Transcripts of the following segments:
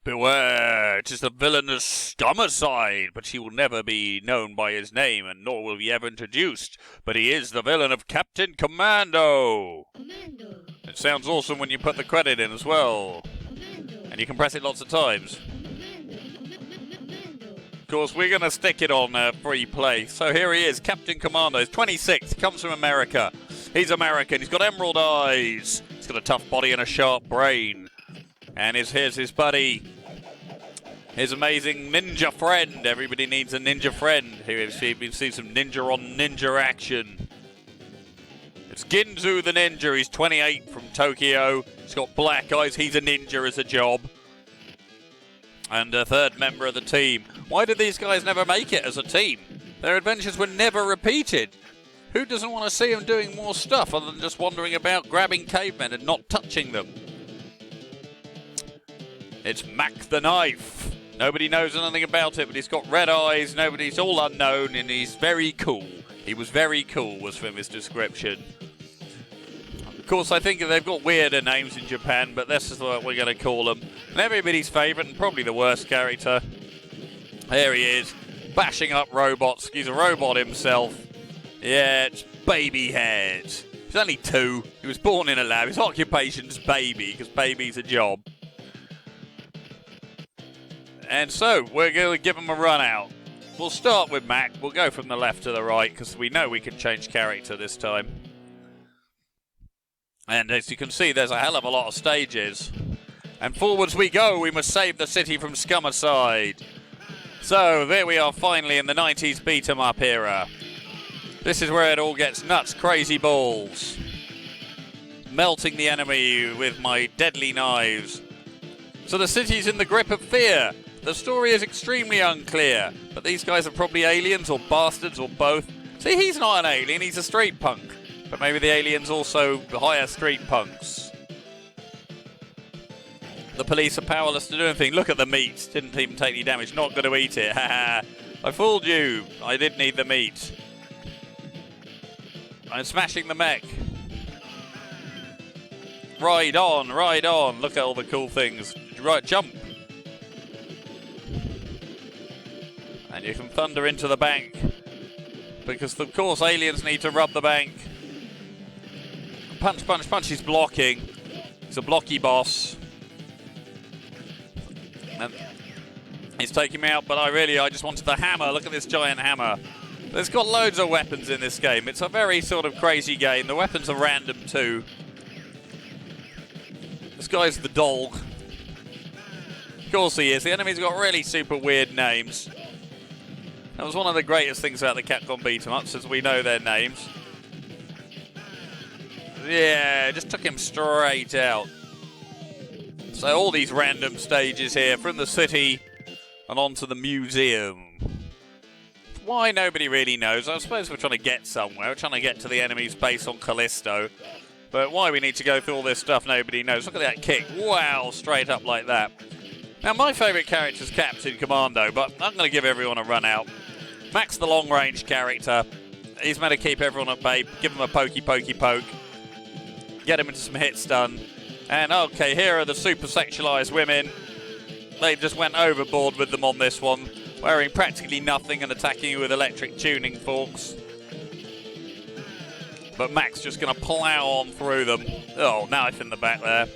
Beware, it is the villainous Stomacide, but he will never be known by his name, and nor will he ever introduced. But he is the villain of Captain Commando. Commando. It sounds awesome when you put the credit in as well. Commando. And you can press it lots of times. Commando. Of course, we're going to stick it on free play. So here he is, Captain Commando. He's 26, comes from America. He's American, he's got emerald eyes. He's got a tough body and a sharp brain. And here's his buddy, his amazing ninja friend. Everybody needs a ninja friend. Here we see some ninja on ninja action. It's Ginzu the ninja. He's 28 from Tokyo. He's got black eyes. He's a ninja as a job. And a third member of the team. Why did these guys never make it as a team? Their adventures were never repeated. Who doesn't want to see them doing more stuff other than just wandering about grabbing cavemen and not touching them? It's Mac the Knife. Nobody knows anything about it, but he's got red eyes. Nobody's all unknown, and he's very cool. He was very cool, was from his description. Of course, I think they've got weirder names in Japan, but this is what we're going to call them. And everybody's favourite, and probably the worst character. Here he is, bashing up robots. He's a robot himself. Yeah, it's Baby Head. He's only 2. He was born in a lab. His occupation's baby, because baby's a job. And so, we're going to give him a run out. We'll start with Mac. We'll go from the left to the right, because we know we can change character this time. And as you can see, there's a hell of a lot of stages. And forwards we go. We must save the city from Stomacide. So, there we are finally in the 90s beat-em-up era. This is where it all gets nuts, crazy balls. Melting the enemy with my deadly knives. So the city's in the grip of fear. The story is extremely unclear, but these guys are probably aliens or bastards or both. See, he's not an alien, he's a street punk. But maybe the aliens also hire street punks. The police are powerless to do anything. Look at the meat. Didn't even take any damage. Not going to eat it. Haha. I fooled you. I did need the meat. I'm smashing the mech. Ride on, ride on. Look at all the cool things. Right, jump. And you can thunder into the bank. Because, of course, aliens need to rub the bank. Punch, punch, punch. He's blocking. He's a blocky boss. And he's taking me out, but I just wanted the hammer. Look at this giant hammer. There's got loads of weapons in this game. It's a very sort of crazy game. The weapons are random too. This guy's the dog. Of course he is. The enemy's got really super weird names. That was one of the greatest things about the Capcom beat-em-ups, as we know their names. Yeah, just took him straight out. So all these random stages here, from the city and on to the museum. Why, nobody really knows. I suppose we're trying to get somewhere. We're trying to get to the enemy's base on Callisto. But why we need to go through all this stuff, nobody knows. Look at that kick. Wow, straight up like that. Now, my favourite character is Captain Commando, but I'm going to give everyone a run out. Mac's the long-range character. He's meant to keep everyone at bay, give him a pokey, pokey, poke. Get him into some hits done. And, okay, here are the super sexualised women. They just went overboard with them on this one. Wearing practically nothing and attacking you with electric tuning forks. But Mac's just going to plough on through them. Oh, knife in the back there.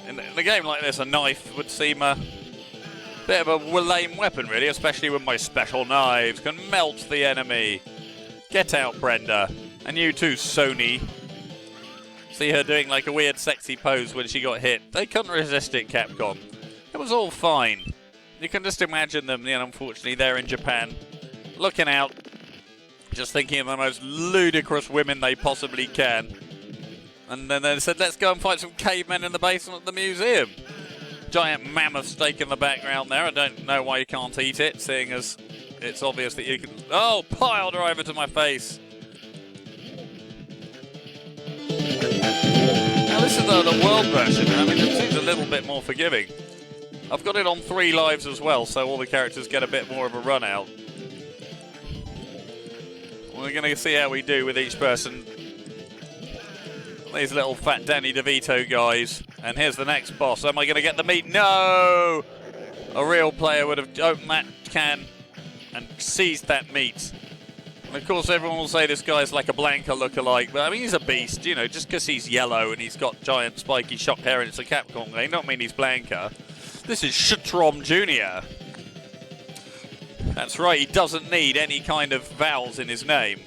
In a game like this, a knife would seem a bit of a lame weapon, really, especially when my special knives can melt the enemy. Get out, Brenda. And you too, Sony. See her doing like a weird sexy pose when she got hit. They couldn't resist it, Capcom. It was all fine. You can just imagine them, unfortunately, there in Japan, looking out, just thinking of the most ludicrous women they possibly can. And then they said, let's go and fight some cavemen in the basement of the museum. Giant mammoth steak in the background there. I don't know why you can't eat it, seeing as it's obvious that you can... Oh, pile driver to my face. Now, this is the world version. I mean, it seems a little bit more forgiving. I've got it on 3 lives as well, so all the characters get a bit more of a run out. We're going to see how we do with each person. These little fat Danny DeVito guys. And here's the next boss. Am I going to get the meat? No! A real player would have opened that can and seized that meat. And of course, everyone will say this guy's like a Blanca lookalike, but I mean, he's a beast, you know, just because he's yellow and he's got giant spiky shock hair and it's a Capcom game, don't mean he's Blanca. This is Shatrom Jr. That's right, he doesn't need any kind of vowels in his name.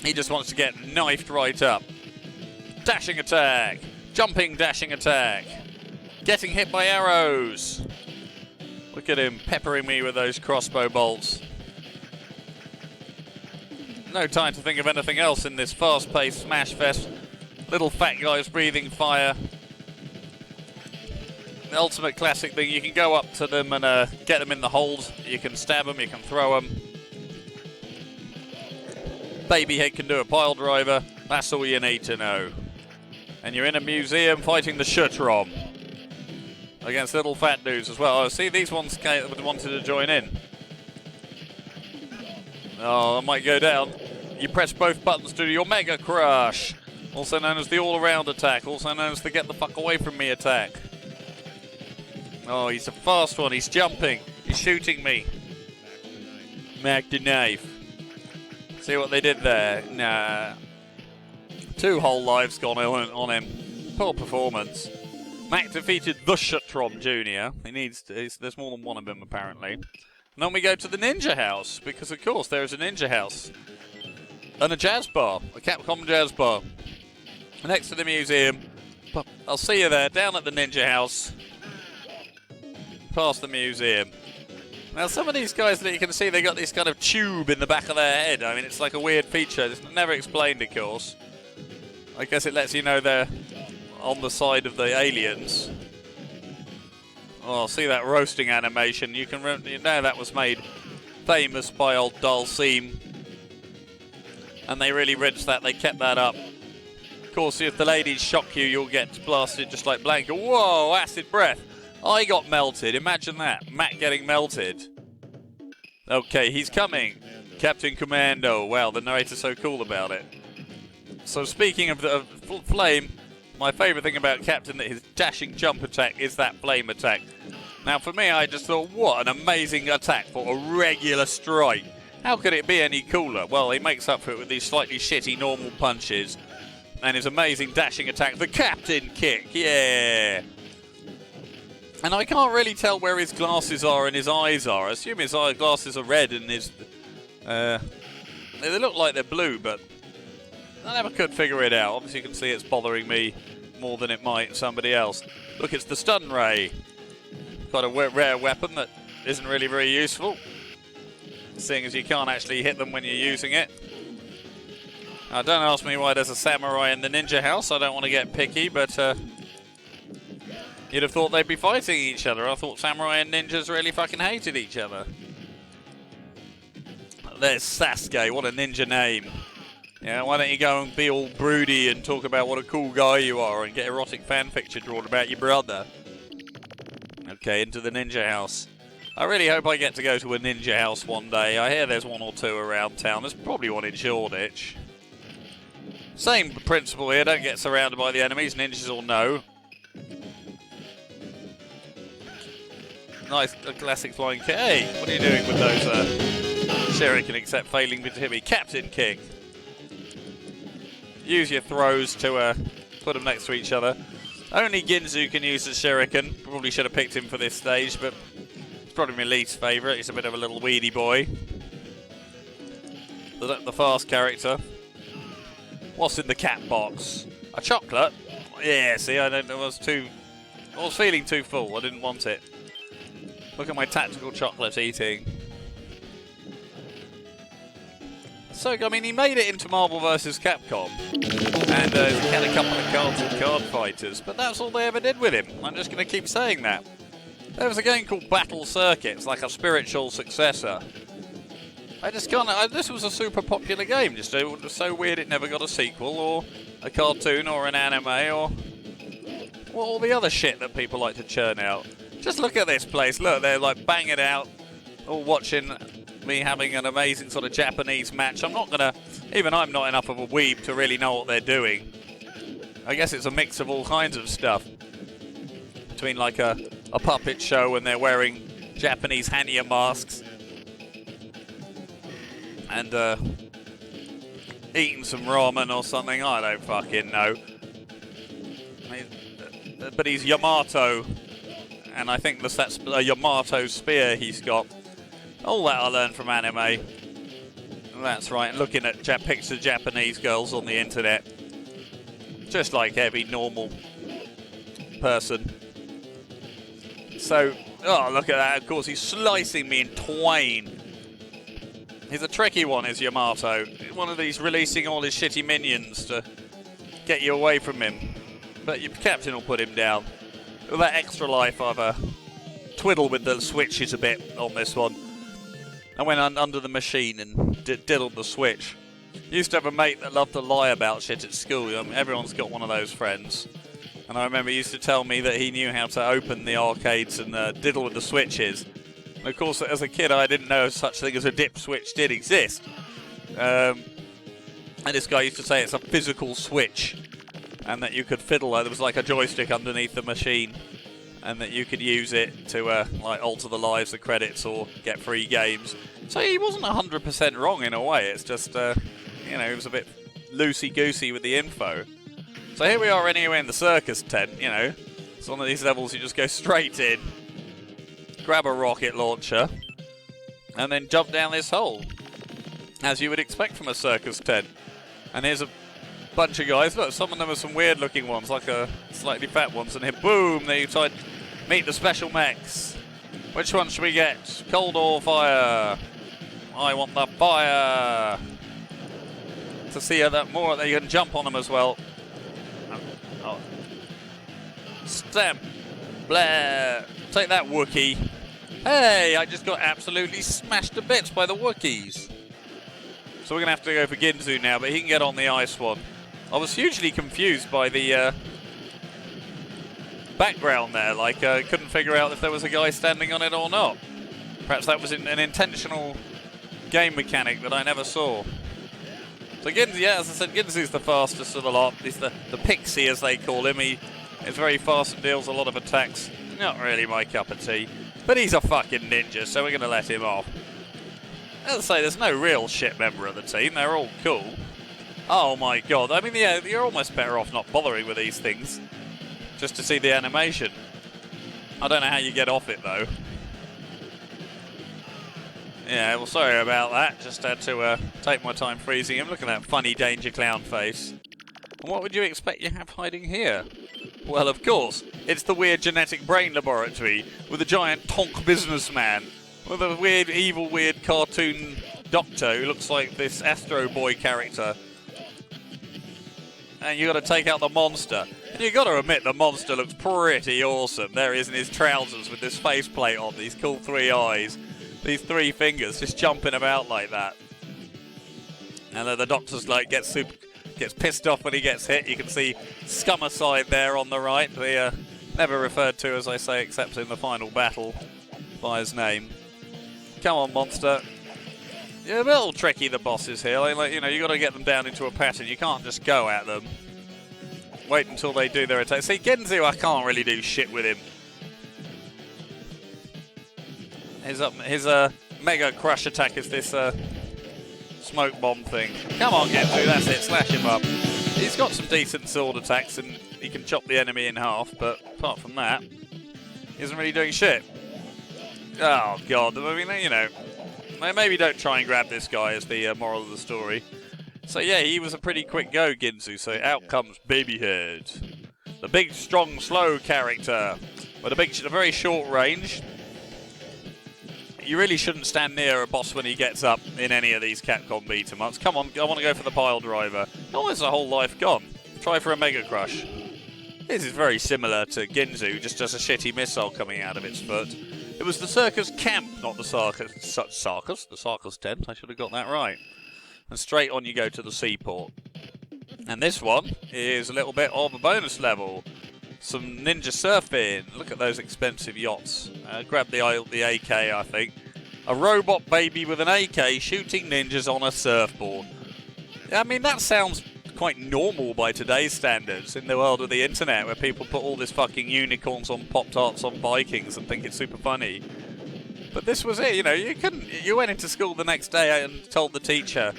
He just wants to get knifed right up. Dashing attack, jumping dashing attack, getting hit by arrows. Look at him peppering me with those crossbow bolts. No time to think of anything else in this fast-paced smash fest. Little fat guys breathing fire. The ultimate classic thing, you can go up to them and get them in the hold. You can stab them, you can throw them. Babyhead can do a pile driver. That's all you need to know. And you're in a museum fighting the Shatrom. Against little fat dudes as well. Oh, see, these ones wanted to join in. Oh, I might go down. You press both buttons to do your Mega Crush. Also known as the all-around attack. Also known as the get the fuck away from me attack. Oh, he's a fast one. He's jumping. He's shooting me. Mac the knife. See what they did there? Nah. 2 whole lives gone on him. Poor performance. Mac defeated the Shatrom Jr. There's more than one of them apparently. And then we go to the Ninja House, because of course there is a Ninja House. And a jazz bar, a Capcom jazz bar. Next to the museum. I'll see you there, down at the Ninja House. Past the museum. Now some of these guys that you can see, they got this kind of tube in the back of their head. I mean, it's like a weird feature. It's never explained, of course. I guess it lets you know they're on the side of the aliens. Oh, see that roasting animation. You know that was made famous by old Dalsim. And they really rinsed that. They kept that up. Of course, if the ladies shock you, you'll get blasted just like Blanca. Whoa, acid breath. I got melted. Imagine that. Matt getting melted. Okay, he's coming. Captain Commando. Wow, the narrator's so cool about it. So speaking of the flame, my favourite thing about Captain, that his dashing jump attack is that flame attack. Now for me, I just thought, what an amazing attack for a regular strike. How could it be any cooler? Well, he makes up for it with these slightly shitty normal punches. And his amazing dashing attack, the Captain Kick, yeah! And I can't really tell where his glasses are and his eyes are. I assume his glasses are red and his... they look like they're blue, but... I never could figure it out. Obviously you can see it's bothering me more than it might somebody else. Look, it's the stun ray. Quite a rare weapon that isn't really very useful, seeing as you can't actually hit them when you're using it. Now, don't ask me why there's a samurai in the ninja house. I don't want to get picky, but you'd have thought they'd be fighting each other. I thought samurai and ninjas really fucking hated each other. There's Sasuke. What a ninja name. Yeah, why don't you go and be all broody and talk about what a cool guy you are and get erotic fan fiction drawn about your brother. Okay, into the ninja house. I really hope I get to go to a ninja house one day. I hear there's one or two around town. There's probably one in Shoreditch. Same principle here. Don't get surrounded by the enemies, ninjas or no. Nice, a classic flying kick. Hey, what are you doing with those shuriken except failing to hit me? Captain Kick. Use your throws to put them next to each other. Only Ginzu can use the shuriken. Probably should have picked him for this stage, but it's probably my least favourite. He's a bit of a little weedy boy. The fast character. What's in the cat box? A chocolate? Yeah, see, I was feeling too full. I didn't want it. Look at my tactical chocolate eating. So, I mean, he made it into Marvel vs. Capcom. And he had a couple of cards and card fighters, but that's all they ever did with him. I'm just going to keep saying that. There was a game called Battle Circuits, like a spiritual successor. I just can't... this was a super popular game, just it was so weird it never got a sequel, or a cartoon, or an anime, or all the other shit that people like to churn out. Just look at this place. Look, they're like banging out, all watching me having an amazing sort of Japanese match. I'm not going to... Even I'm not enough of a weeb to really know what they're doing. I guess it's a mix of all kinds of stuff. Between like a puppet show when they're wearing Japanese Hanya masks and eating some ramen or something. I don't fucking know. But he's Yamato, and I think that's a Yamato spear he's got. All that I learned from anime. That's right, looking at pictures of Japanese girls on the internet. Just like every normal person. So, oh, look at that. Of course, he's slicing me in twain. He's a tricky one, is Yamato. One of these releasing all his shitty minions to get you away from him. But your captain will put him down. With that extra life, I've twiddled with the switches a bit on this one. I went under the machine and diddled the switch. Used to have a mate that loved to lie about shit at school. I mean, everyone's got one of those friends. And I remember he used to tell me that he knew how to open the arcades and diddle with the switches. And of course, as a kid, I didn't know such thing as a dip switch did exist. And this guy used to say it's a physical switch. And that you could fiddle, there was like a joystick underneath the machine. And that you could use it to like alter the lives, the credits, or get free games. So he wasn't 100% wrong in a way. It's just, you know, he was a bit loosey-goosey with the info. So here we are anyway in the circus tent, you know. It's one of these levels you just go straight in, grab a rocket launcher, and then jump down this hole. As you would expect from a circus tent. And here's a bunch of guys. Look, some of them are some weird looking ones, like a slightly fat ones. And here, boom, they try to meet the special mechs. Which one should we get? Cold or fire? I want the fire. To see that more, that you can jump on them as well. Oh. Stamp. Blair. Take that, Wookiee. Hey, I just got absolutely smashed to bits by the Wookiees. So we're going to have to go for Ginzu now, but he can get on the ice one. I was hugely confused by the background there. Like, couldn't figure out if there was a guy standing on it or not. Perhaps that was an intentional game mechanic that I never saw. So Ginzu, yeah, as I said, Ginzu's the fastest of the lot. He's the pixie, as they call him. He is very fast and deals a lot of attacks. Not really my cup of tea. But he's a fucking ninja, so we're going to let him off. As I say, there's no real shit member of the team. They're all cool. Oh my god. I mean, yeah, you're almost better off not bothering with these things. Just to see the animation. I don't know how you get off it, though. Yeah, well, sorry about that. Just had to take my time freezing him. Look at that funny danger clown face. And what would you expect you have hiding here? Well, of course, it's the weird genetic brain laboratory with a giant tonk businessman with a weird, evil, weird cartoon doctor who looks like this Astro Boy character. And you got to take out the monster. And you got to admit the monster looks pretty awesome. There he is in his trousers with this faceplate on, these cool 3 eyes. These 3 fingers just jumping about like that. And then the doctor's like gets pissed off when he gets hit. You can see Scumicide there on the right. The never referred to, as I say, except in the final battle by his name. Come on, monster. You're a little tricky, the bosses here. Like, you know, you got to get them down into a pattern. You can't just go at them. Wait until they do their attack. See, Ginzu, I can't really do shit with him. His Mega Crush attack is this smoke bomb thing. Come on, Ginzu, that's it. Slash him up. He's got some decent sword attacks and he can chop the enemy in half, but apart from that, he isn't really doing shit. Oh, God. I mean, you know, maybe don't try and grab this guy as the moral of the story. So, yeah, he was a pretty quick go, Ginzu. So out comes Babyhead. The big, strong, slow character with a very short range. You really shouldn't stand near a boss when he gets up in any of these Capcom beat-em-ups. Come on, I want to go for the pile driver. Oh, there's a whole life gone. Try for a Mega Crush. This is very similar to Ginzu, just as a shitty missile coming out of its foot. It was the circus camp, not the the circus tent. I should have got that right. And straight on you go to the Seaport. And this one is a little bit of a bonus level. Some ninja surfing. Look at those expensive yachts. Grab the AK, I think. A robot baby with an AK shooting ninjas on a surfboard. I mean, that sounds quite normal by today's standards in the world of the internet, where people put all this fucking unicorns on Pop-Tarts on Vikings and think it's super funny. But this was it, you know, you went into school the next day and told the teacher,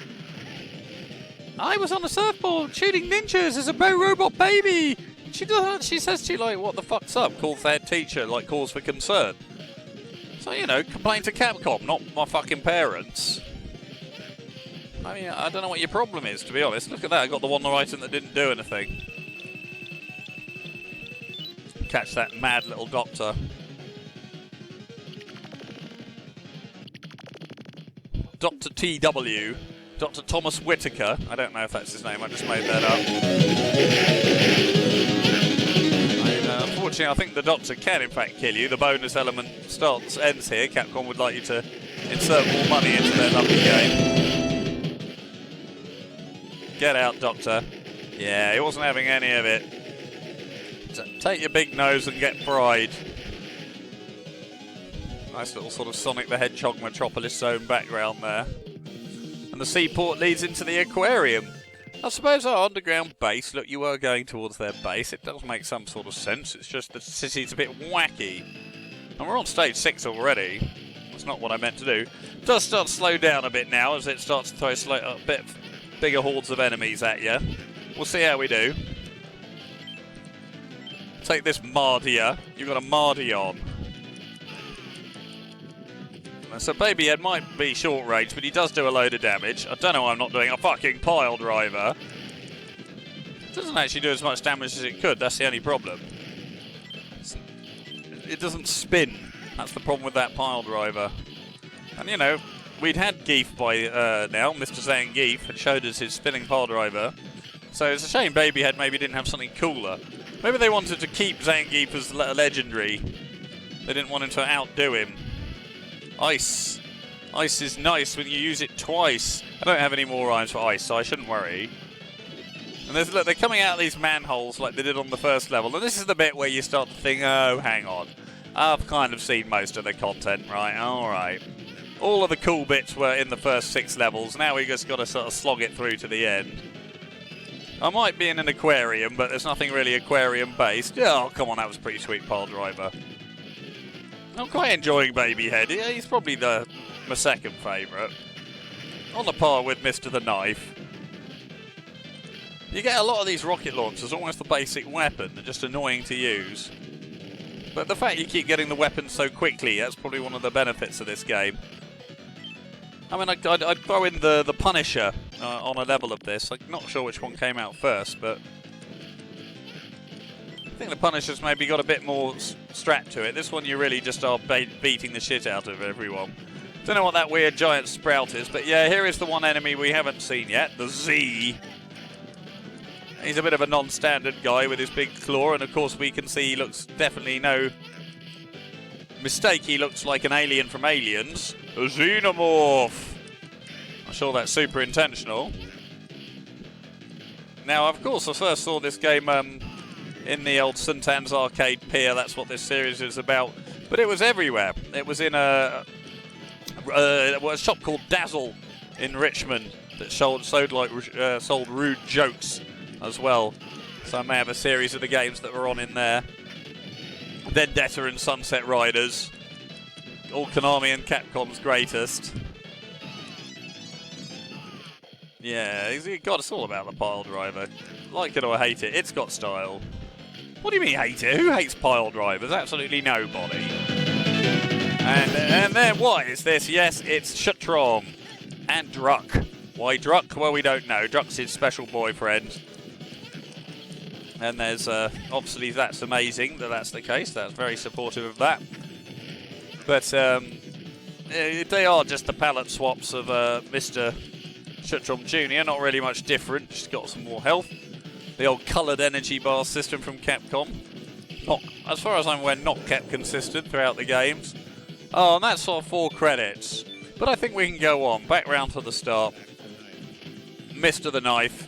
I was on a surfboard shooting ninjas as a robot baby. She says to you, like, what the fuck's up? Calls their teacher, like, cause for concern. So, you know, complain to Capcom, not my fucking parents. I mean, I don't know what your problem is, to be honest. Look at that, I got the one item that didn't do anything. Catch that mad little doctor. Dr. TW, Dr. Thomas Whitaker. I don't know if that's his name, I just made that up. Unfortunately, I think the doctor can in fact kill you. The bonus element ends here. Capcom would like you to insert more money into their lovely game. Get out, Doctor. Yeah, he wasn't having any of it. So take your big nose and get fried. Nice little sort of Sonic the Hedgehog Metropolis zone background there. And the Seaport leads into the aquarium. I suppose our underground base, look, you were going towards their base. It does make some sort of sense. It's just the city's a bit wacky. And we're on stage 6 already. That's not what I meant to do. It does start to slow down a bit now as it starts to throw a bit bigger hordes of enemies at you. We'll see how we do. Take this Mardia. You've got a Mardion. So Babyhead might be short range, but he does do a load of damage. I don't know why I'm not doing a fucking pile driver. It doesn't actually do as much damage as it could, that's the only problem. It doesn't spin. That's the problem with that pile driver. And you know, we'd had Geef by now, Mr. Zangief had showed us his spinning pile driver. So it's a shame Babyhead maybe didn't have something cooler. Maybe they wanted to keep Zangief as legendary. They didn't want him to outdo him. Ice. Ice is nice when you use it twice. I don't have any more rhymes for ice, so I shouldn't worry. And look, they're coming out of these manholes like they did on the first level. And this is the bit where you start to think, oh, hang on. I've kind of seen most of the content, right? Alright. All of the cool bits were in the first 6 levels. Now we just got to sort of slog it through to the end. I might be in an aquarium, but there's nothing really aquarium-based. Oh, come on, that was a pretty sweet pile driver. I'm quite enjoying Babyhead. He's probably my second favourite. On the par with Mr. the Knife. You get a lot of these rocket launchers, almost the basic weapon. They're just annoying to use. But the fact you keep getting the weapons so quickly, that's probably one of the benefits of this game. I mean, I'd throw in the Punisher on a level of this. I'm not sure which one came out first, but I think the Punisher's maybe got a bit more strat to it. This one you really just are beating the shit out of everyone. Don't know what that weird giant sprout is, but yeah, here is the one enemy we haven't seen yet, the Z. He's a bit of a non-standard guy with his big claw, and of course we can see he looks definitely no mistake. He looks like an alien from Aliens. A Xenomorph! I'm sure that's super intentional. Now, of course, I first saw this game in the old St. Anne's Arcade Pier. That's what this series is about. But it was everywhere. It was in a shop called Dazzle in Richmond that sold rude jokes as well. So I may have a series of the games that were on in there. Vendetta and Sunset Riders. All Konami and Capcom's greatest. Yeah, God, it's all about the pile driver. Like it or hate it, it's got style. What do you mean hate it? Who hates pile drivers? Absolutely nobody. And then what is this? Yes, it's Shatrom and Druck. Why Druck? Well, we don't know. Druck's his special boyfriend. And there's, obviously that's amazing that that's the case. That's very supportive of that. But they are just the palette swaps of Mr. Shatrom Jr. Not really much different. Just got some more health. The old coloured energy bar system from Capcom. Not, as far as I'm aware, not kept consistent throughout the games. Oh, and that's our 4 credits. But I think we can go on. Back round to the start. Mr. the Knife.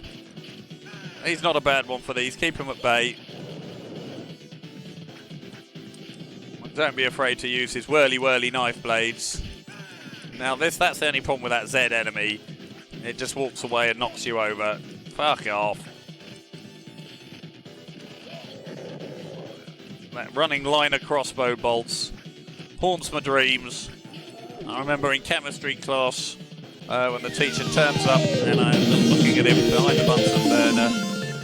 He's not a bad one for these. Keep him at bay. Don't be afraid to use his whirly knife blades. Now that's the only problem with that Z enemy. It just walks away and knocks you over. Fuck off. That running line of crossbow bolts haunts my dreams. I remember in chemistry class when the teacher turns up and I'm looking at him behind the Bunsen burner.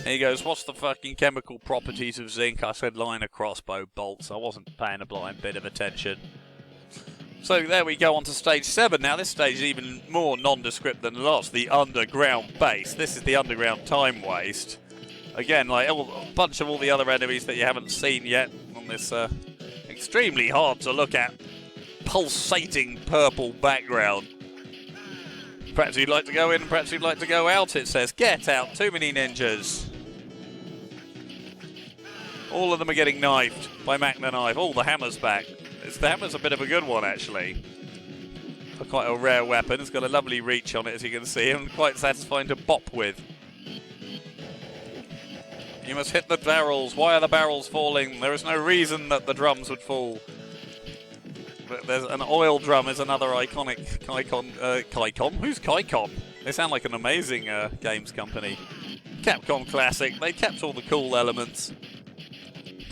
He goes, "What's the fucking chemical properties of zinc?" I said, "Line of crossbow bolts." I wasn't paying a blind bit of attention. So there we go on to stage 7. Now this stage is even more nondescript than the last, the underground base. This is the underground time waste. Again, like a bunch of all the other enemies that you haven't seen yet on this extremely hard to look at, pulsating purple background. Perhaps you'd like to go in, perhaps you'd like to go out, it says. Get out, too many ninjas. All of them are getting knifed by Mac the Knife. Oh, the hammer's back. The hammer's a bit of a good one, actually. For quite a rare weapon. It's got a lovely reach on it, as you can see, and quite satisfying to bop with. You must hit the barrels. Why are the barrels falling? There is no reason that the drums would fall. There's an oil drum is another iconic Kaikon? Who's Kaikon? They sound like an amazing games company. Capcom classic. They kept all the cool elements.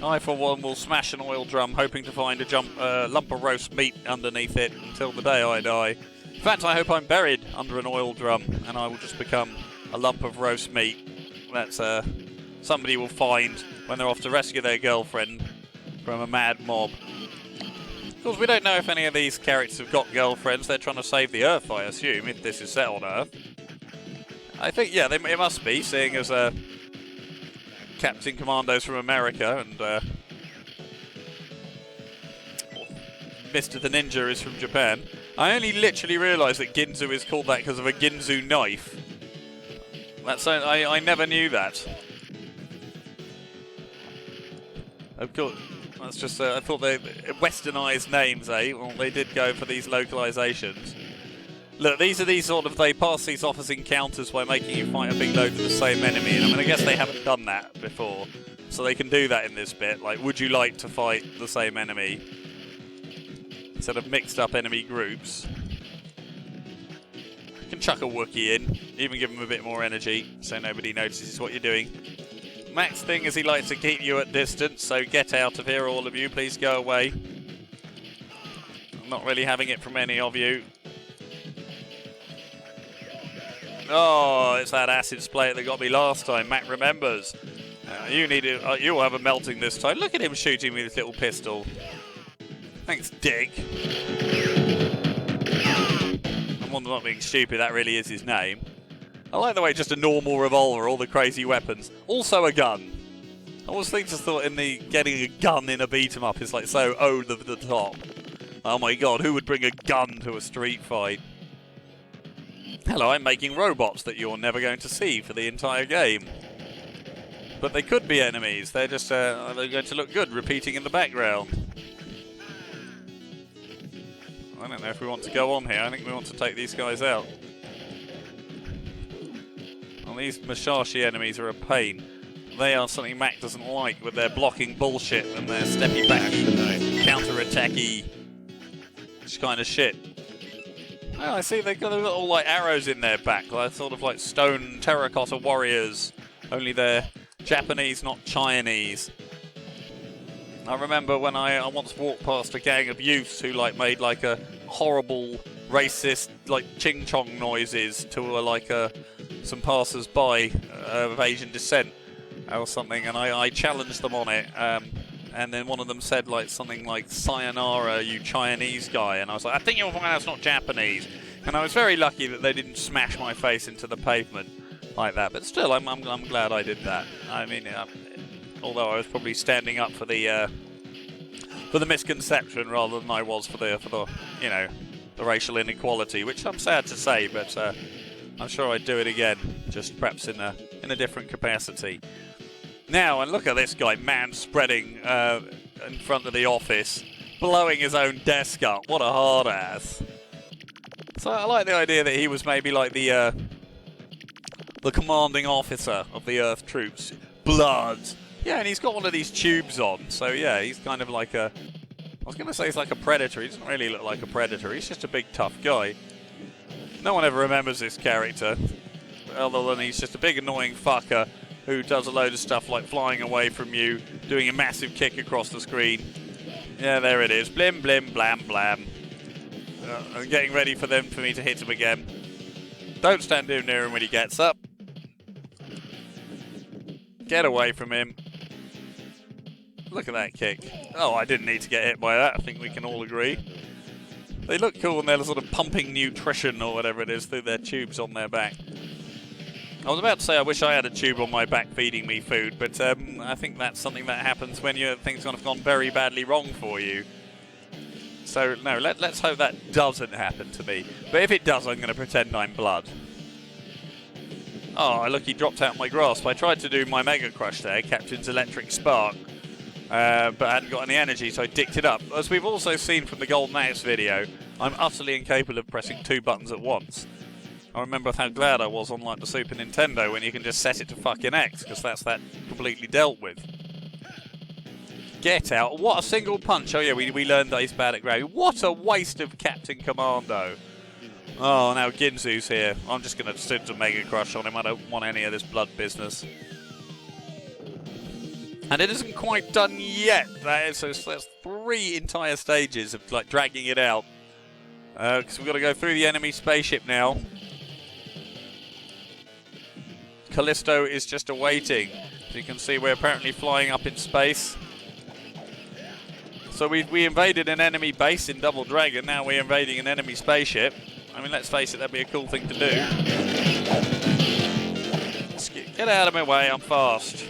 I, for one, will smash an oil drum, hoping to find a lump of roast meat underneath it until the day I die. In fact, I hope I'm buried under an oil drum, and I will just become a lump of roast meat. That's somebody will find when they're off to rescue their girlfriend from a mad mob. Of course, we don't know if any of these characters have got girlfriends. They're trying to save the Earth, I assume, if this is set on Earth. I think, yeah, it must be, seeing as Captain Commando's from America and Mr. the Ninja is from Japan. I only literally realised that Ginzu is called that because of a Ginzu knife. I never knew that. Of course, that's just I thought they westernised names, eh? Well, they did go for these localisations. Look, they pass these off as encounters by making you fight a big load of the same enemy. And I mean, I guess they haven't done that before, so they can do that in this bit. Like, would you like to fight the same enemy instead of mixed up enemy groups? You can chuck a Wookiee in, even give him a bit more energy, so nobody notices what you're doing. Mac's thing is he likes to keep you at distance, so get out of here, all of you. Please go away. I'm not really having it from any of you. Oh, it's that acid splay that got me last time. Mac remembers. You'll have a melting this time. Look at him shooting with his little pistol. Thanks, Dick. I'm not being stupid. That really is his name. I like the way just a normal revolver, all the crazy weapons. Also a gun. I always just thought in the getting a gun in a beat 'em up is like so over the top. Oh my god, who would bring a gun to a street fight? Hello, I'm making robots that you're never going to see for the entire game. But they could be enemies. They're just they're going to look good repeating in the background. I don't know if we want to go on here. I think we want to take these guys out. Well, these Mashashi enemies are a pain. They are something Mac doesn't like with their blocking bullshit and their steppy back, counter-attacky kind of shit. Oh, I see they've got little like arrows in their back, like sort of like stone terracotta warriors. Only they're Japanese, not Chinese. I remember when I once walked past a gang of youths who like made like a horrible racist like ching chong noises to some passers-by of Asian descent or something, and I challenged them on it. And then one of them said like something like "Sayonara, you Chinese guy," and I was like, "I think you'll find that's not Japanese." And I was very lucky that they didn't smash my face into the pavement like that. But still, I'm glad I did that. I mean, although I was probably standing up for the misconception rather than I was for the the racial inequality, which I'm sad to say, but I'm sure I'd do it again, just perhaps in a different capacity. Now, and look at this guy man-spreading in front of the office, blowing his own desk up. What a hard ass. So I like the idea that he was maybe like the commanding officer of the Earth troops. Blood. Yeah, and he's got one of these tubes on. So yeah, he's kind of like I was going to say he's like a predator. He doesn't really look like a predator. He's just a big tough guy. No one ever remembers this character. other than he's just a big annoying fucker who does a load of stuff like flying away from you, doing a massive kick across the screen. Yeah, there it is. Blim, blim, blam, blam. I'm getting ready for me to hit him again. Don't stand too near him when he gets up. Get away from him. Look at that kick. Oh, I didn't need to get hit by that. I think we can all agree. They look cool and they're sort of pumping nutrition or whatever it is through their tubes on their back. I was about to say I wish I had a tube on my back feeding me food, but I think that's something that happens when things have gone very badly wrong for you. So, no, let's hope that doesn't happen to me. But if it does, I'm going to pretend I'm blood. Oh, look, he dropped out my grasp. I tried to do my Mega Crush there, Captain's Electric Spark, but I hadn't got any energy, so I dicked it up. As we've also seen from the Golden Axe video, I'm utterly incapable of pressing 2 buttons at once. I remember how glad I was on like the Super Nintendo when you can just set it to fucking X, because that's that completely dealt with. Get out. What a single punch. Oh yeah, we learned that he's bad at gravity. What a waste of Captain Commando. Oh, now Ginzu's here. I'm just going to sit to Mega Crush on him. I don't want any of this blood business. And it isn't quite done yet. That's 3 entire stages of like dragging it out. Because we've got to go through the enemy spaceship now. Callisto is just awaiting. As you can see, we're apparently flying up in space. So we invaded an enemy base in Double Dragon. Now we're invading an enemy spaceship. I mean, let's face it, that'd be a cool thing to do. Get out of my way, I'm fast.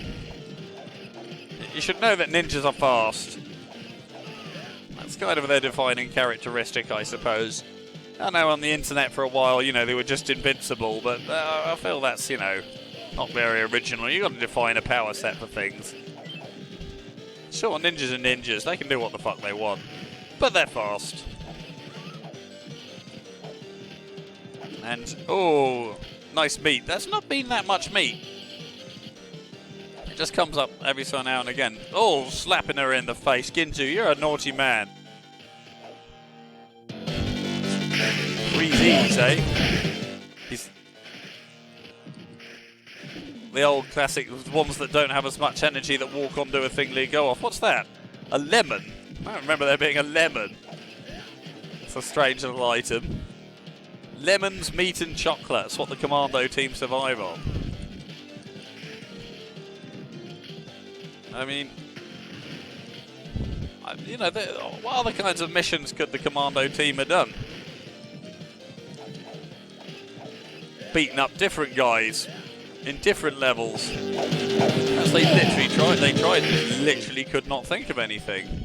You should know that ninjas are fast. That's kind of their defining characteristic, I suppose. I know on the internet for a while, you know, they were just invincible, but I feel that's, you know, not very original. You've got to define a power set for things. Sure, ninjas are ninjas. They can do what the fuck they want. But they're fast. And, oh, nice meat. That's not been that much meat. It just comes up every so now and again. Oh, slapping her in the face. Ginzu, you're a naughty man. 3 Z's, eh? He's the old classic ones that don't have as much energy that walk on, do a thing, go off. What's that? A lemon? I don't remember there being a lemon. It's a strange little item. Lemons, meat and chocolate. That's what the Commando team survive on. I mean, you know, what other kinds of missions could the Commando team have done? Beaten up different guys in different levels. As they literally tried. They literally could not think of anything.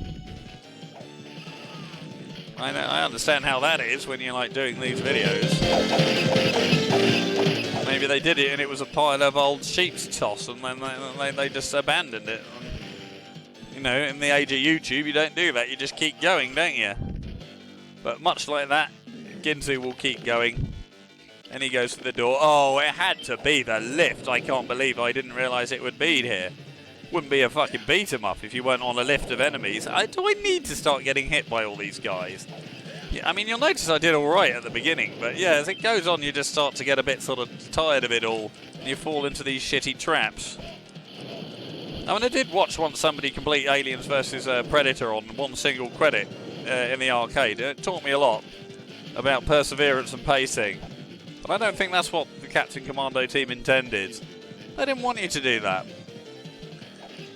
I understand how that is when you're like doing these videos. Maybe they did it and it was a pile of old sheep's toss and then they just abandoned it. You know, in the age of YouTube, you don't do that. You just keep going, don't you? But much like that, Ginzu will keep going. And he goes to the door. Oh, it had to be the lift. I can't believe I didn't realise it would be here. Wouldn't be a fucking beat 'em up if you weren't on a lift of enemies. Do I need to start getting hit by all these guys? Yeah, I mean, you'll notice I did alright at the beginning, but yeah, as it goes on, you just start to get a bit sort of tired of it all, and you fall into these shitty traps. I mean, I did watch once somebody complete Aliens vs Predator on one single credit in the arcade. It taught me a lot about perseverance and pacing. But I don't think that's what the Captain Commando team intended. They didn't want you to do that.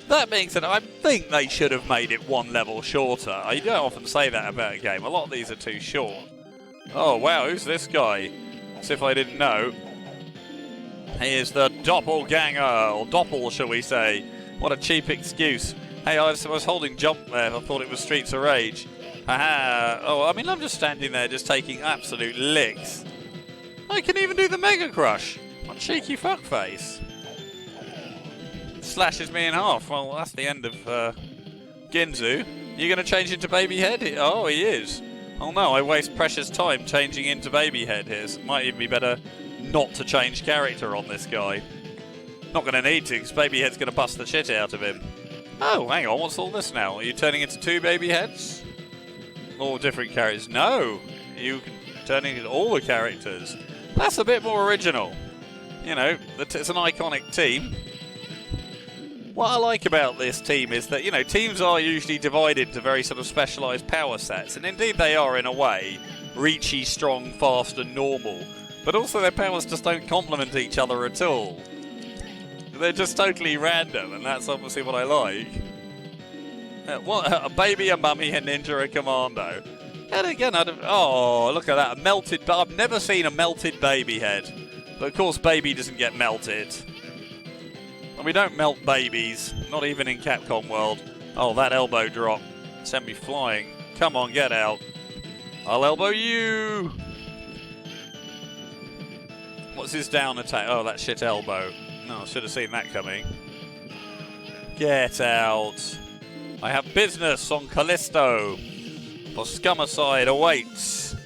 That being said, I think they should have made it 1 level shorter. You don't often say that about a game. A lot of these are too short. Oh, wow, who's this guy? As if I didn't know. He is the doppelganger, or doppel, shall we say. What a cheap excuse. Hey, I was holding jump there. I thought it was Streets of Rage. Haha. Oh, I mean, I'm just standing there just taking absolute licks. I can even do the Mega Crush. What cheeky fuckface. Slashes me in half. Well, that's the end of Ginzu. You going to change into baby head? Oh, he is. Oh no, I waste precious time changing into baby head here. So it might even be better not to change character on this guy. Not going to need to, because baby head's going to bust the shit out of him. Oh, hang on, what's all this now? Are you turning into 2 baby heads? All different characters? No, you can turn into all the characters. That's a bit more original. You know, it's an iconic team. What I like about this team is that, you know, teams are usually divided into very sort of specialised power sets, and indeed they are in a way. Reachy, strong, fast and normal. But also their powers just don't complement each other at all. They're just totally random, and that's obviously what I like. What, a baby, a mummy, a ninja, a commando. And again, oh, look at that, a melted, I've never seen a melted baby head. But of course baby doesn't get melted. And we don't melt babies, not even in Capcom world. Oh, that elbow drop sent me flying. Come on, get out. I'll elbow you! What's his down attack? Oh, that shit elbow. No, I should have seen that coming. Get out. I have business on Callisto. For Scumicide awaits.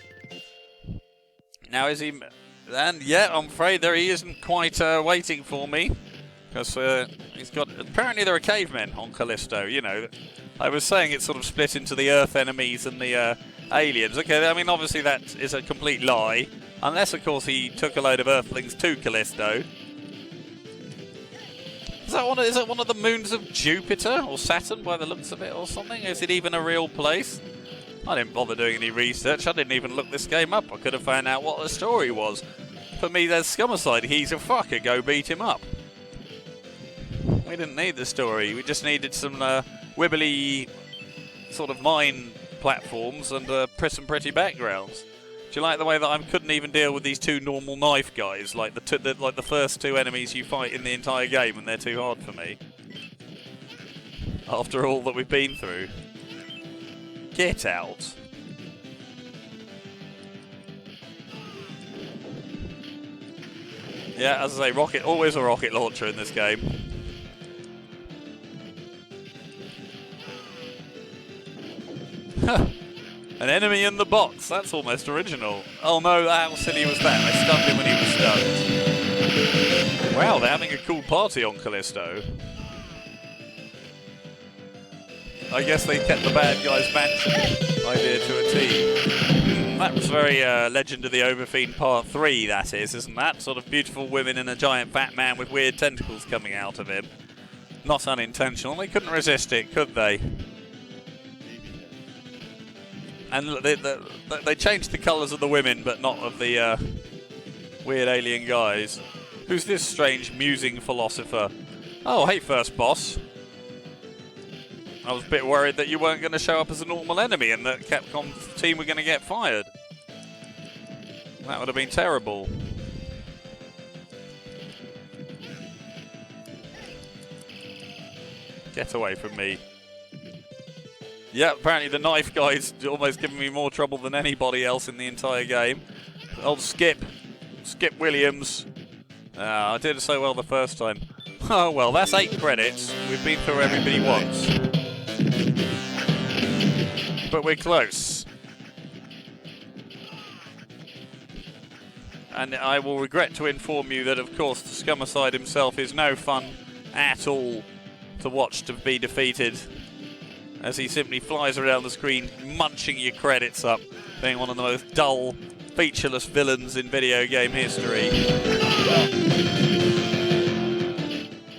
Now is he... And yeah, I'm afraid there he isn't quite waiting for me. Because he's got... Apparently there are cavemen on Callisto, you know. I was saying it's sort of split into the Earth enemies and the aliens. Okay, I mean, obviously that is a complete lie. Unless, of course, he took a load of Earthlings to Callisto. Is that one of the moons of Jupiter or Saturn by the looks of it or something? Is it even a real place? I didn't bother doing any research. I didn't even look this game up. I could have found out what the story was. For me, there's Scumicide. He's a fucker. Go beat him up. We didn't need the story. We just needed some wibbly sort of mine platforms and some pretty backgrounds. Do you like the way that I couldn't even deal with these two normal knife guys, like the first two enemies you fight in the entire game, and they're too hard for me? After all that we've been through. Get out. Yeah, as I say, always a rocket launcher in this game. An enemy in the box. That's almost original. Oh no, how silly was that? I stunned him when he was stunned. Wow, they're having a cool party on Callisto. I guess they kept the bad guy's mansion idea to a T. That was very Legend of the Overfiend Part 3, that is, isn't that? Sort of beautiful women and a giant fat man with weird tentacles coming out of him. Not unintentional. They couldn't resist it, could they? And they changed the colours of the women, but not of the weird alien guys. Who's this strange musing philosopher? Oh, hey, first boss. I was a bit worried that you weren't going to show up as a normal enemy and that Capcom's team were going to get fired. That would have been terrible. Get away from me. Yeah, apparently the knife guy's almost giving me more trouble than anybody else in the entire game. Old Skip Williams. I did so well the first time. Oh well, that's 8 credits. We've been through everybody once. But we're close. And I will regret to inform you that, of course, the Scumicide himself is no fun at all to watch to be defeated, as he simply flies around the screen, munching your credits up, being one of the most dull, featureless villains in video game history.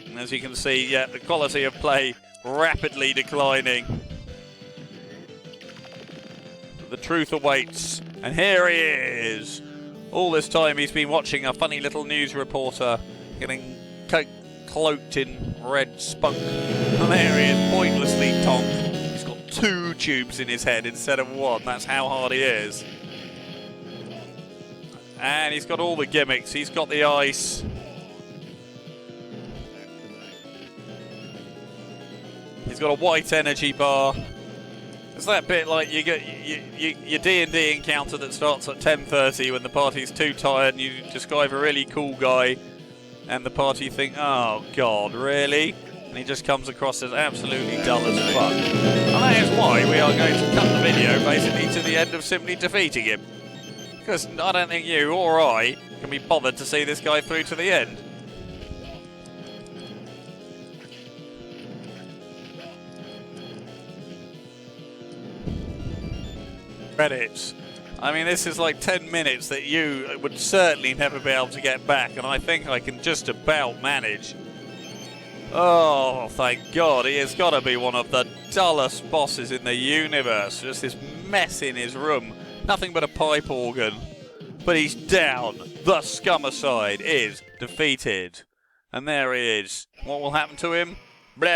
And as you can see, yeah, the quality of play rapidly declining. The truth awaits, and here he is! All this time he's been watching a funny little news reporter getting cloaked in red spunk. And there he is, pointlessly tonked. 2 tubes in his head instead of 1. That's how hard he is. And he's got all the gimmicks. He's got the ice. He's got a white energy bar. It's that bit like you get your D&D encounter that starts at 10:30 when the party's too tired and you describe a really cool guy and the party think, oh god, really? And he just comes across as absolutely dull as fuck. And that is why we are going to cut the video basically to the end of simply defeating him. Because I don't think you or I can be bothered to see this guy through to the end. Credits. I mean, this is like 10 minutes that you would certainly never be able to get back, and I think I can just about manage. Oh, thank God. He has got to be one of the dullest bosses in the universe. Just this mess in his room. Nothing but a pipe organ. But he's down. The Scumicide is defeated. And there he is. What will happen to him? Blah!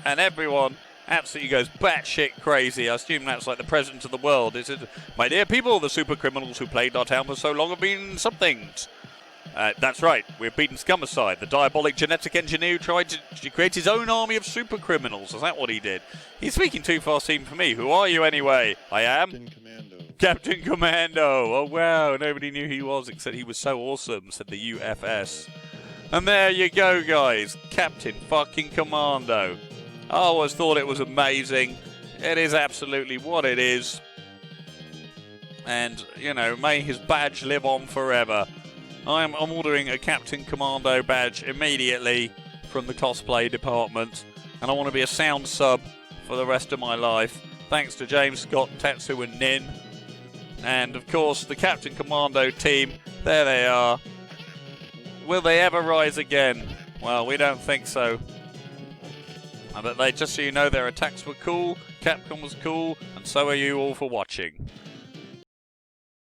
And everyone absolutely goes batshit crazy. I assume that's like the president of the world. Is it? My dear people, the super criminals who plagued our town for so long have been something. That's right, we've beaten Scumicide, the diabolic genetic engineer who tried to create his own army of super criminals. Is that what he did? He's speaking too fast even for me. Who are you anyway? I am? Captain Commando. Captain Commando. Oh wow, nobody knew who he was except he was so awesome, said the UFS. And there you go, guys. Captain fucking Commando. I always thought it was amazing. It is absolutely what it is. And, you know, may his badge live on forever. I'm ordering a Captain Commando badge immediately from the cosplay department, and I want to be a sound sub for the rest of my life. Thanks to James, Scott, Tetsu and Nin. And of course the Captain Commando team, there they are. Will they ever rise again? Well, we don't think so. But just so you know, their attacks were cool, Capcom was cool, and so are you all for watching.